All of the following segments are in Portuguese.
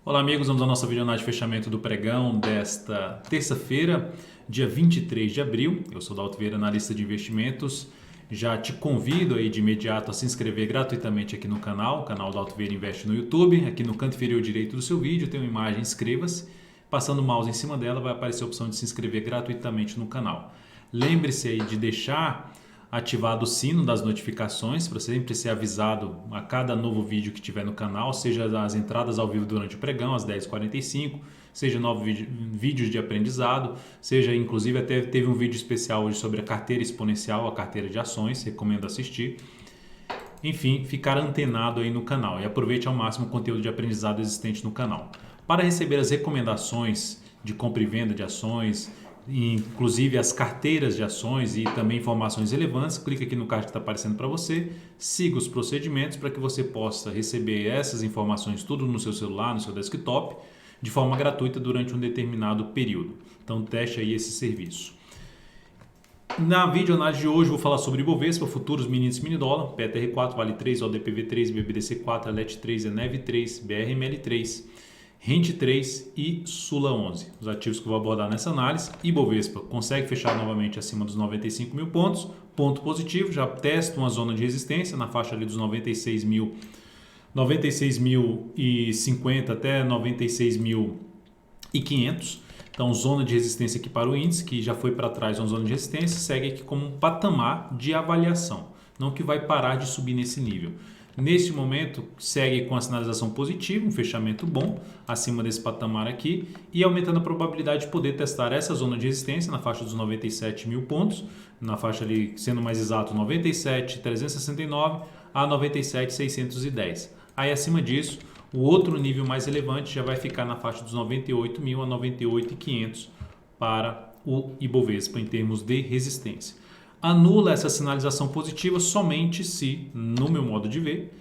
Olá amigos, vamos à nossa videoanálise de fechamento do pregão desta terça-feira, dia 23 de abril. Eu sou Dalto Vieira, analista de investimentos. Já te convido aí de imediato a se inscrever gratuitamente aqui no canal, o canal Dalto Vieira Investe no YouTube. Aqui no canto inferior direito do seu vídeo tem uma imagem, inscreva-se. Passando o mouse em cima dela vai aparecer a opção de se inscrever gratuitamente no canal. Lembre-se aí de deixar ativado o sino das notificações para sempre ser avisado a cada novo vídeo que tiver no canal, seja as entradas ao vivo durante o pregão às 10h45, seja novos vídeos de aprendizado, seja inclusive até teve um vídeo especial hoje sobre a carteira exponencial, a carteira de ações, recomendo assistir. Enfim, ficar antenado aí no canal e aproveite ao máximo o conteúdo de aprendizado existente no canal. Para receber as recomendações de compra e venda de ações, inclusive as carteiras de ações e também informações relevantes, clique aqui no card que está aparecendo para você, siga os procedimentos para que você possa receber essas informações tudo no seu celular, no seu desktop, de forma gratuita durante um determinado período. Então teste aí esse serviço. Na videoanálise de hoje vou falar sobre Ibovespa, futuros, mini índice, mini dólar, PTR4, Vale 3, ODPV 3, BBDC4, ELET 3, ENEV 3, BRML 3, Rente 3 e Sula 11. Os ativos que eu vou abordar nessa análise. Ibovespa consegue fechar novamente acima dos 95 mil pontos, ponto positivo, já testa uma zona de resistência na faixa ali dos 96.050 até 96.500. Então, zona de resistência aqui para o índice, que já foi para trás uma zona de resistência, segue aqui como um patamar de avaliação, não que vai parar de subir nesse nível. Neste momento, segue com a sinalização positiva, um fechamento bom acima desse patamar aqui e aumentando a probabilidade de poder testar essa zona de resistência na faixa dos 97 mil pontos, na faixa ali, sendo mais exato, 97.369 a 97.610. Aí, acima disso, o outro nível mais relevante já vai ficar na faixa dos 98 mil a 98.500 para o Ibovespa em termos de resistência. Anula essa sinalização positiva somente se, no meu modo de ver,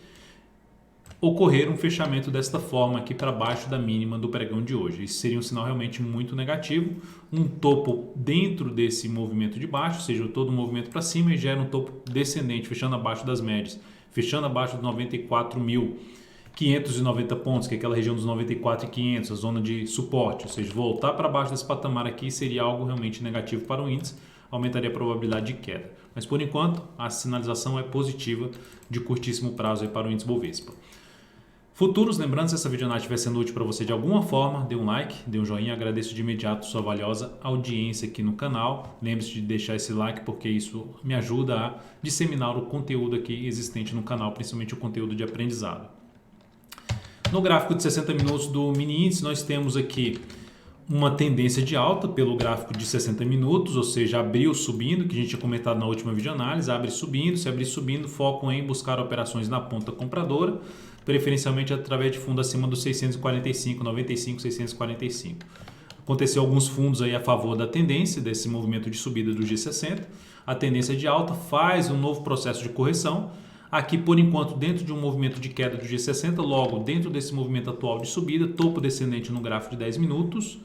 ocorrer um fechamento desta forma aqui para baixo da mínima do pregão de hoje. Isso seria um sinal realmente muito negativo, um topo dentro desse movimento de baixo, ou seja, todo o movimento para cima e gera um topo descendente, fechando abaixo das médias, fechando abaixo dos 94.590 pontos, que é aquela região dos 94.500, a zona de suporte, ou seja, voltar para baixo desse patamar aqui seria algo realmente negativo para o índice, aumentaria a probabilidade de queda. Mas por enquanto, a sinalização é positiva de curtíssimo prazo aí para o índice Bovespa. Futuros, lembrando, se essa videoanálise estiver sendo útil para você de alguma forma, dê um like, dê um joinha, agradeço de imediato sua valiosa audiência aqui no canal. Lembre-se de deixar esse like porque isso me ajuda a disseminar o conteúdo aqui existente no canal, principalmente o conteúdo de aprendizado. No gráfico de 60 minutos do mini índice, nós temos aqui uma tendência de alta pelo gráfico de 60 minutos, ou seja, abriu subindo, que a gente tinha comentado na última videoanálise, abre subindo, se abrir subindo, foco em buscar operações na ponta compradora, preferencialmente através de fundo acima dos 645, 95, 645. Aconteceu alguns fundos aí a favor da tendência, desse movimento de subida do G60, a tendência de alta faz um novo processo de correção, aqui por enquanto dentro de um movimento de queda do G60, logo dentro desse movimento atual de subida, topo descendente no gráfico de 10 minutos,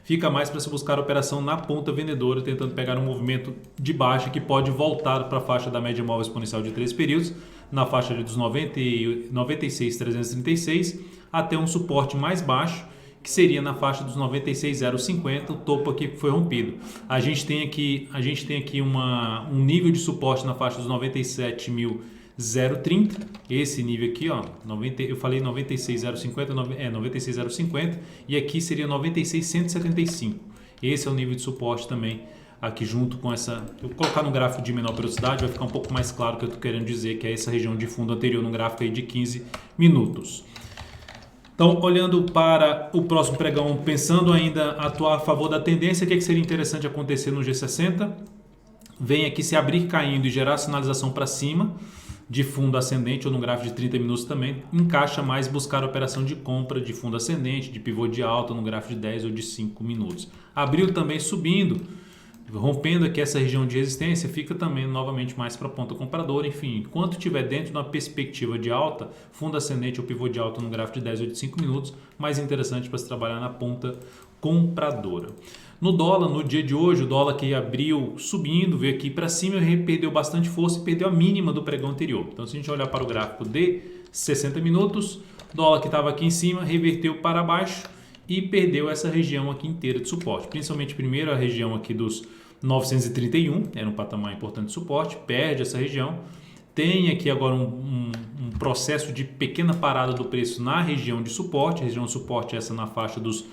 fica mais para se buscar operação na ponta vendedora, tentando pegar um movimento de baixa que pode voltar para a faixa da média móvel exponencial de 3 períodos, na faixa dos 96.336 até um suporte mais baixo, que seria na faixa dos 96.050, o topo aqui que foi rompido. A gente tem aqui um nível de suporte na faixa dos 97.030, esse nível aqui, ó, eu falei 96.050, 96.050 e aqui seria 96.175. Esse é o nível de suporte também aqui junto com essa, eu vou colocar no gráfico de menor velocidade, vai ficar um pouco mais claro o que eu estou querendo dizer, que é essa região de fundo anterior no gráfico aí de 15 minutos. Então, olhando para o próximo pregão, pensando ainda atuar a favor da tendência, o que seria interessante acontecer no G60? Vem aqui se abrir caindo e gerar sinalização para cima, de fundo ascendente ou no gráfico de 30 minutos também, encaixa mais buscar operação de compra de fundo ascendente, de pivô de alta no gráfico de 10 ou de 5 minutos. Abriu também subindo, rompendo aqui essa região de resistência, fica também novamente mais para a ponta compradora. Enfim, enquanto estiver dentro de uma perspectiva de alta, fundo ascendente ou pivô de alta no gráfico de 10 ou de 5 minutos, mais interessante para se trabalhar na ponta compradora. No dólar, no dia de hoje, o dólar que abriu subindo, veio aqui para cima e perdeu bastante força e perdeu a mínima do pregão anterior. Então, se a gente olhar para o gráfico de 60 minutos, Dólar que estava aqui em cima reverteu para baixo e perdeu essa região aqui inteira de suporte. Principalmente primeiro a região aqui dos 931, era um patamar importante de suporte, perde essa região. Tem aqui agora um processo de pequena parada do preço na região de suporte. A região de suporte é essa na faixa dos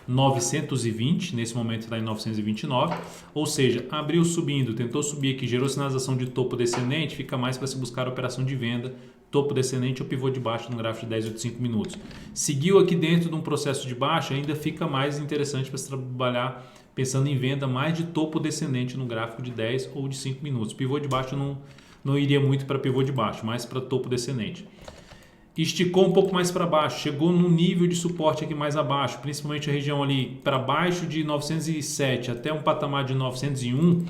920, nesse momento está em 929, ou seja, abriu subindo, tentou subir aqui, gerou sinalização de topo descendente, fica mais para se buscar a operação de venda, topo descendente ou pivô de baixo no gráfico de 10 ou de 5 minutos. Seguiu aqui dentro de um processo de baixa, ainda fica mais interessante para se trabalhar pensando em venda mais de topo descendente no gráfico de 10 ou de 5 minutos. Pivô de baixo não iria muito para pivô de baixo, mais para topo descendente. Esticou um pouco mais para baixo, chegou num nível de suporte aqui mais abaixo, principalmente a região ali para baixo de 907 até um patamar de 901,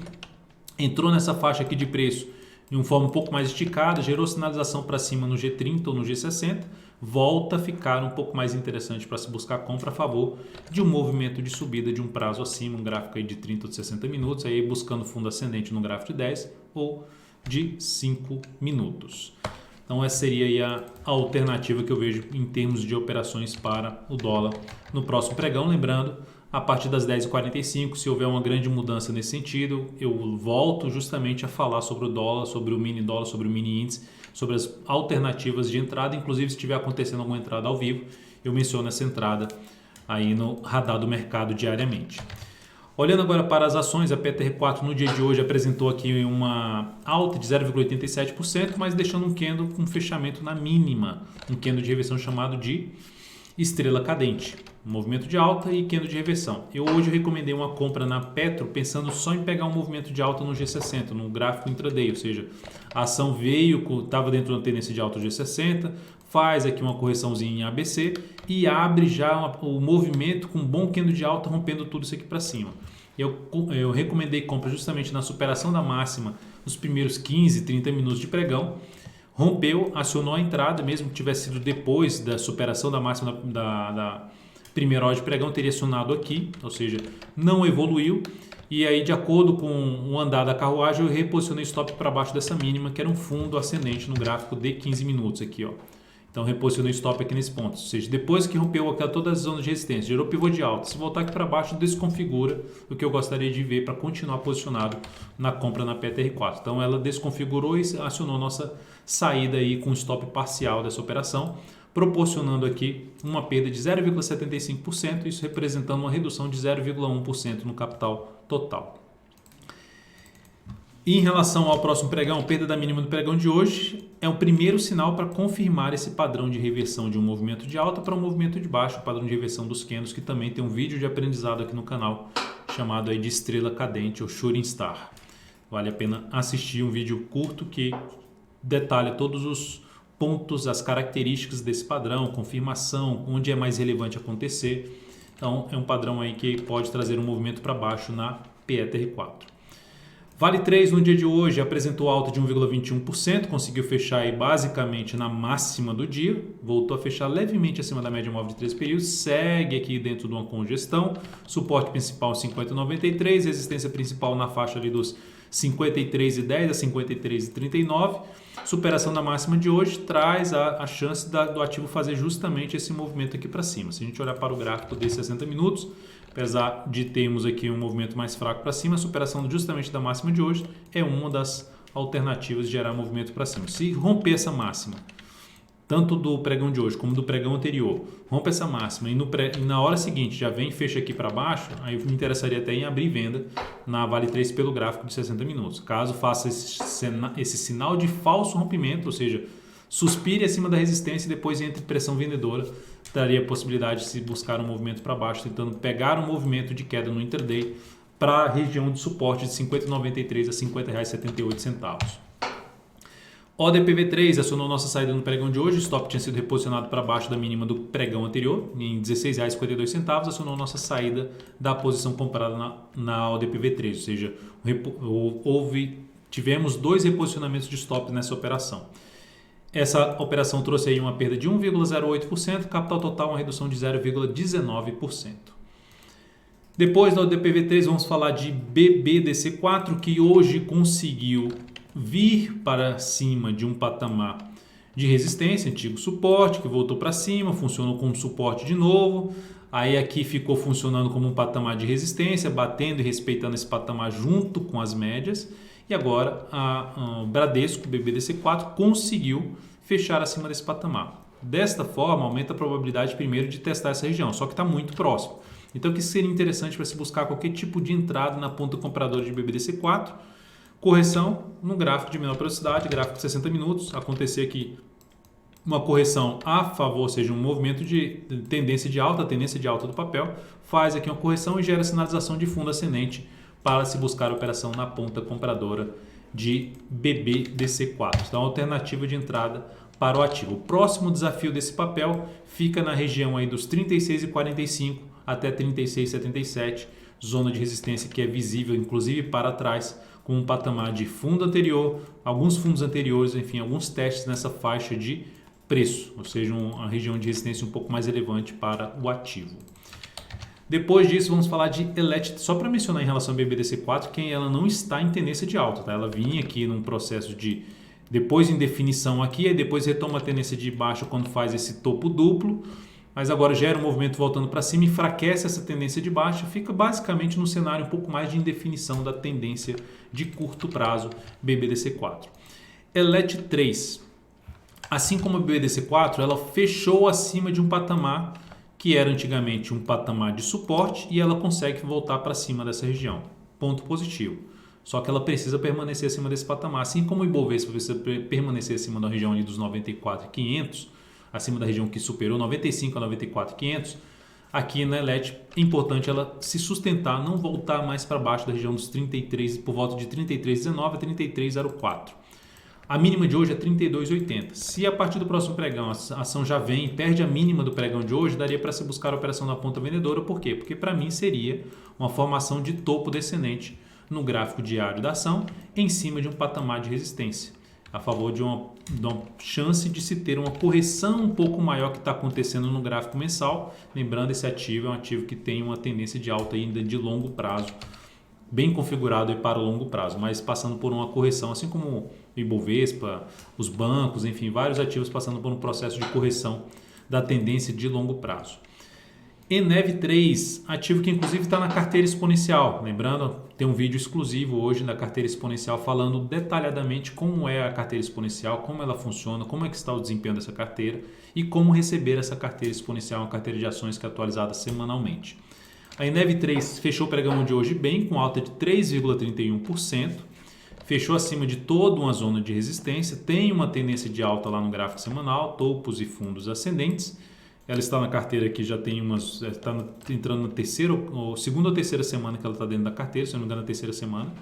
entrou nessa faixa aqui de preço de uma forma um pouco mais esticada, gerou sinalização para cima no G30 ou no G60, volta a ficar um pouco mais interessante para se buscar compra a favor de um movimento de subida de um prazo acima, um gráfico aí de 30 ou de 60 minutos, aí buscando fundo ascendente no gráfico de 10 ou de 5 minutos. Então essa seria aí a alternativa que eu vejo em termos de operações para o dólar no próximo pregão. Lembrando, a partir das 10h45, se houver uma grande mudança nesse sentido, eu volto justamente a falar sobre o dólar, sobre o mini dólar, sobre o mini índice, sobre as alternativas de entrada. Inclusive, se estiver acontecendo alguma entrada ao vivo, eu menciono essa entrada aí no radar do mercado diariamente. Olhando agora para as ações, a PTR4 no dia de hoje apresentou aqui uma alta de 0,87%, mas deixando um candle com fechamento na mínima, um candle de reversão chamado de estrela cadente, um movimento de alta e candle de reversão. Eu hoje recomendei uma compra na Petro pensando só em pegar um movimento de alta no G60, no gráfico intraday, ou seja, a ação estava dentro de uma tendência de alta do G60, faz aqui uma correçãozinha em ABC e abre já o movimento com um bom candle de alta, rompendo tudo isso aqui para cima. Eu recomendei compra justamente na superação da máxima nos primeiros 15, 30 minutos de pregão. Rompeu, acionou a entrada, mesmo que tivesse sido depois da superação da máxima da primeira hora de pregão, teria acionado aqui, ou seja, não evoluiu. E aí, de acordo com o andar da carruagem, eu reposicionei stop para baixo dessa mínima, que era um fundo ascendente no gráfico de 15 minutos aqui, ó. Então, reposicionei stop aqui nesse ponto. Ou seja, depois que rompeu todas as zonas de resistência, gerou pivô de alta. Se voltar aqui para baixo, desconfigura o que eu gostaria de ver para continuar posicionado na compra na PTR4. Então, ela desconfigurou e acionou nossa saída aí com stop parcial dessa operação, proporcionando aqui uma perda de 0,75%, isso representando uma redução de 0,1% no capital total. E em relação ao próximo pregão, perda da mínima do pregão de hoje é o primeiro sinal para confirmar esse padrão de reversão de um movimento de alta para um movimento de baixo, o padrão de reversão dos candles, que também tem um vídeo de aprendizado aqui no canal chamado aí de estrela cadente ou shooting star. Vale a pena assistir um vídeo curto que detalha todos os pontos, as características desse padrão, confirmação, onde é mais relevante acontecer. Então é um padrão aí que pode trazer um movimento para baixo na PETR4. Vale 3 no dia de hoje apresentou alta de 1,21%, conseguiu fechar aí basicamente na máxima do dia, voltou a fechar levemente acima da média móvel de 13 períodos, segue aqui dentro de uma congestão, suporte principal 50,93, resistência principal na faixa ali dos 53,10 a 53,39. Superação da máxima de hoje traz a chance do ativo fazer justamente esse movimento aqui para cima. Se a gente olhar para o gráfico de 60 minutos, apesar de termos aqui um movimento mais fraco para cima, a superação justamente da máxima de hoje é uma das alternativas de gerar movimento para cima. Se romper essa máxima, tanto do pregão de hoje como do pregão anterior, rompe essa máxima e na hora seguinte já vem e fecha aqui para baixo, aí me interessaria até em abrir venda na Vale 3 pelo gráfico de 60 minutos. Caso faça esse sinal de falso rompimento, ou seja, suspire acima da resistência e depois entre pressão vendedora, daria a possibilidade de se buscar um movimento para baixo, tentando pegar um movimento de queda no intraday para a região de suporte de 50,93 a R$ 50,78. ODPV3 acionou nossa saída no pregão de hoje, o stop tinha sido reposicionado para baixo da mínima do pregão anterior, em R$ 16,52, acionou nossa saída da posição comprada na ODPV3, ou seja, tivemos 2 reposicionamentos de stop nessa operação. Essa operação trouxe aí uma perda de 1,08%, capital total uma redução de 0,19%. Depois da ODPV3 vamos falar de BBDC4, que hoje conseguiu vir para cima de um patamar de resistência, antigo suporte, que voltou para cima, funcionou como suporte de novo. Aí aqui ficou funcionando como um patamar de resistência, batendo e respeitando esse patamar junto com as médias. E agora o Bradesco, BBDC4, conseguiu fechar acima desse patamar. Desta forma, aumenta a probabilidade primeiro de testar essa região, só que está muito próximo. Então, o que seria interessante para se buscar qualquer tipo de entrada na ponta compradora de BBDC4? Correção no gráfico de menor velocidade, gráfico de 60 minutos, acontecer aqui uma correção a favor, ou seja, um movimento de tendência de alta do papel, faz aqui uma correção e gera sinalização de fundo ascendente para se buscar a operação na ponta compradora de BBDC4. Então, alternativa de entrada para o ativo. O próximo desafio desse papel fica na região aí dos 36,45 até 36,77, zona de resistência que é visível inclusive para trás, com um patamar de fundo anterior, alguns fundos anteriores, enfim, alguns testes nessa faixa de preço, ou seja, uma região de resistência um pouco mais relevante para o ativo. Depois disso, vamos falar de Elet, só para mencionar em relação ao BBDC4, que ela não está em tendência de alta, tá? Ela vinha aqui num processo de depois em definição aqui, e depois retoma a tendência de baixa quando faz esse topo duplo, mas agora gera um movimento voltando para cima, enfraquece essa tendência de baixa, fica basicamente no cenário um pouco mais de indefinição da tendência de curto prazo BBDC4. Elet 3, assim como a BBDC4, ela fechou acima de um patamar que era antigamente um patamar de suporte e ela consegue voltar para cima dessa região. Ponto positivo. Só que ela precisa permanecer acima desse patamar, assim como o Ibovespa precisa permanecer acima da região ali dos 94.500, acima da região que superou 95 a 94.500, aqui na Elet é importante ela se sustentar, não voltar mais para baixo da região dos 33, por volta de 33,19 a 33,04. A mínima de hoje é 32,80. Se a partir do próximo pregão a ação já vem e perde a mínima do pregão de hoje, daria para se buscar a operação na ponta vendedora. Por quê? Porque para mim seria uma formação de topo descendente no gráfico diário da ação em cima de um patamar de resistência, a favor de uma chance de se ter uma correção um pouco maior que está acontecendo no gráfico mensal. Lembrando, esse ativo é um ativo que tem uma tendência de alta ainda de longo prazo, bem configurado aí para o longo prazo, mas passando por uma correção, assim como o Ibovespa, os bancos, enfim, vários ativos passando por um processo de correção da tendência de longo prazo. Enev 3, ativo que inclusive está na carteira exponencial. Lembrando, tem um vídeo exclusivo hoje da carteira exponencial falando detalhadamente como é a carteira exponencial, como ela funciona, como é que está o desempenho dessa carteira e como receber essa carteira exponencial, uma carteira de ações que é atualizada semanalmente. A Enev 3 fechou o pregão de hoje bem, com alta de 3,31%, fechou acima de toda uma zona de resistência, tem uma tendência de alta lá no gráfico semanal, topos e fundos ascendentes. Ela está na carteira aqui, já tem está entrando na terceira, ou segunda ou terceira semana que ela está dentro da carteira, se não me engano, na terceira semana.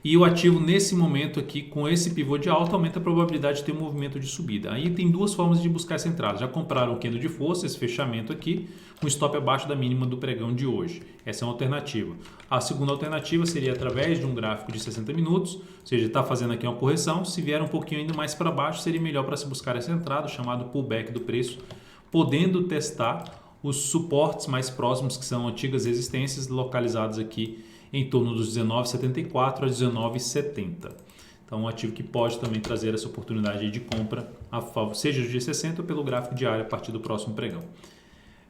E o ativo nesse momento aqui, com esse pivô de alta, aumenta a probabilidade de ter um movimento de subida. Aí tem duas formas de buscar essa entrada. Já compraram o candle de força, esse fechamento aqui, com stop abaixo da mínima do pregão de hoje. Essa é uma alternativa. A segunda alternativa seria através de um gráfico de 60 minutos, ou seja, está fazendo aqui uma correção. Se vier um pouquinho ainda mais para baixo, seria melhor para se buscar essa entrada, chamado pullback do preço, podendo testar os suportes mais próximos, que são antigas resistências localizadas aqui em torno dos 19,74 a 19,70. Então, um ativo que pode também trazer essa oportunidade de compra, seja do G60 ou pelo gráfico diário a partir do próximo pregão.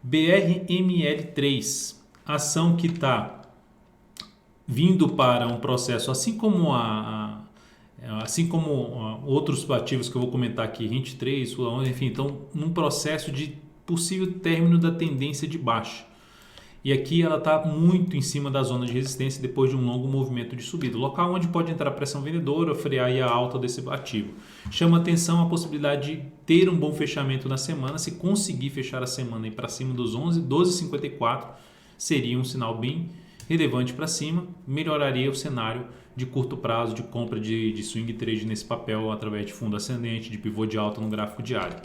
BRML3, ação que está vindo para um processo, assim como outros ativos que eu vou comentar aqui, 23, enfim, então num processo de possível término da tendência de baixa. E aqui ela está muito em cima da zona de resistência depois de um longo movimento de subida. Local onde pode entrar a pressão vendedora, frear aí a alta desse ativo. Chama atenção a possibilidade de ter um bom fechamento na semana. Se conseguir fechar a semana para cima dos 12,54, seria um sinal bem relevante para cima. Melhoraria o cenário de curto prazo de compra de swing trade nesse papel através de fundo ascendente, de pivô de alta no gráfico diário.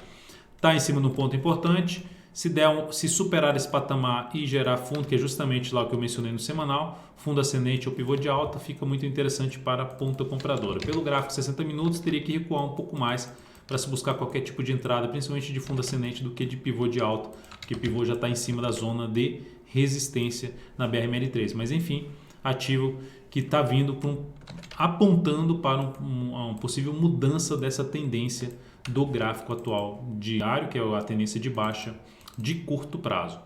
Está em cima de um ponto importante. Se superar esse patamar e gerar fundo, que é justamente lá o que eu mencionei no semanal, fundo ascendente ou pivô de alta, fica muito interessante para a ponta compradora. Pelo gráfico 60 minutos, teria que recuar um pouco mais para se buscar qualquer tipo de entrada, principalmente de fundo ascendente do que de pivô de alta, porque pivô já está em cima da zona de resistência na BRML3. Mas enfim, ativo que está vindo apontando para uma possível mudança dessa tendência do gráfico atual diário, que é a tendência de baixa de curto prazo.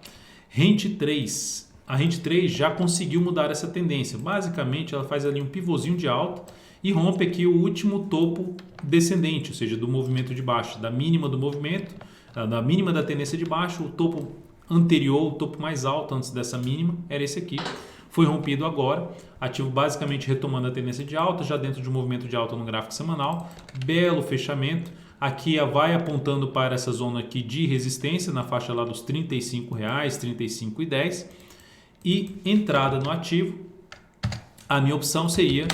Rente 3. A Rente 3 já conseguiu mudar essa tendência. Basicamente, ela faz ali um pivôzinho de alta e rompe aqui o último topo descendente, ou seja, do movimento de baixa, da mínima do movimento, da mínima da tendência de baixa, o topo anterior, o topo mais alto antes dessa mínima, era esse aqui. Foi rompido agora, ativo basicamente retomando a tendência de alta, já dentro de um movimento de alta no gráfico semanal. Belo fechamento. Aqui vai apontando para essa zona aqui de resistência, na faixa lá dos R$ 35,00, R$ 35,10. E entrada no ativo, a minha opção seria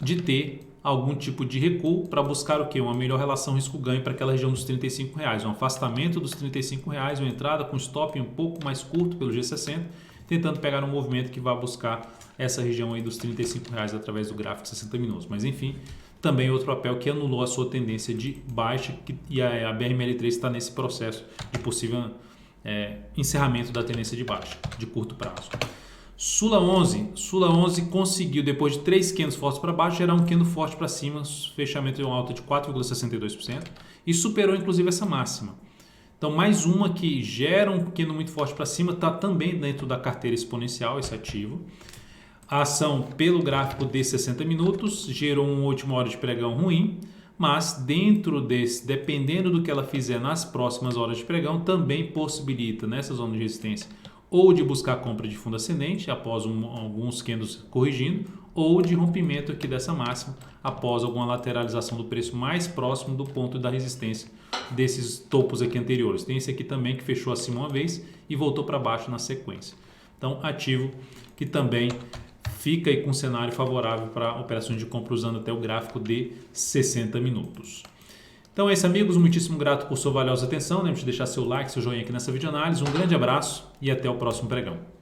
de ter algum tipo de recuo para buscar o quê? Uma melhor relação risco-ganho para aquela região dos R$ 35,00. Um afastamento dos R$ 35,00, uma entrada com stop um pouco mais curto pelo G60, tentando pegar um movimento que vai buscar essa região aí dos R$ 35,00 através do gráfico de 60 minutos. Mas enfim, também outro papel que anulou a sua tendência de baixa e a BRML3 está nesse processo de possível encerramento da tendência de baixa de curto prazo. Sula 11 conseguiu, depois de 3 candles fortes para baixo, gerar um candle forte para cima, fechamento de uma alta de 4,62% e superou inclusive essa máxima. Então, mais uma que gera um candle muito forte para cima, está também dentro da carteira exponencial, esse ativo. A ação, pelo gráfico de 60 minutos, gerou uma última hora de pregão ruim, mas dentro desse, dependendo do que ela fizer nas próximas horas de pregão, também possibilita, nessa zona de resistência, ou de buscar compra de fundo ascendente após alguns candles corrigindo, ou de rompimento aqui dessa máxima após alguma lateralização do preço mais próximo do ponto da resistência desses topos aqui anteriores. Tem esse aqui também que fechou acima uma vez e voltou para baixo na sequência. Então, ativo que também fica aí com um cenário favorável para operações de compra usando até o gráfico de 60 minutos. Então é isso, amigos. Muitíssimo grato por sua valiosa atenção. Lembre-se de deixar seu like, seu joinha aqui nessa videoanálise. Um grande abraço e até o próximo pregão.